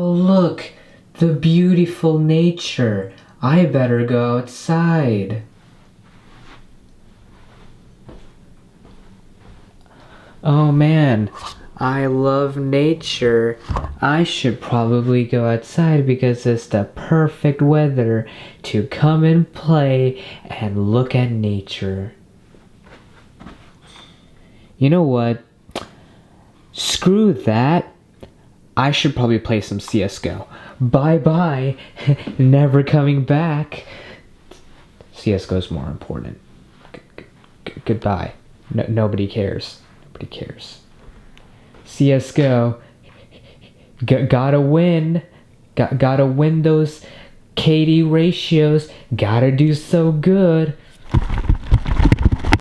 Oh, look, the beautiful nature. I better go outside. Oh man, I love nature. I should probably go outside because it's the perfect weather to come and play and look at nature. You know what? Screw that. I should probably play some CSGO. Bye-bye. Never coming back. CSGO is more important. Goodbye. Nobody cares. Nobody cares. CSGO. Gotta win. Gotta win those KD ratios. Gotta do so good.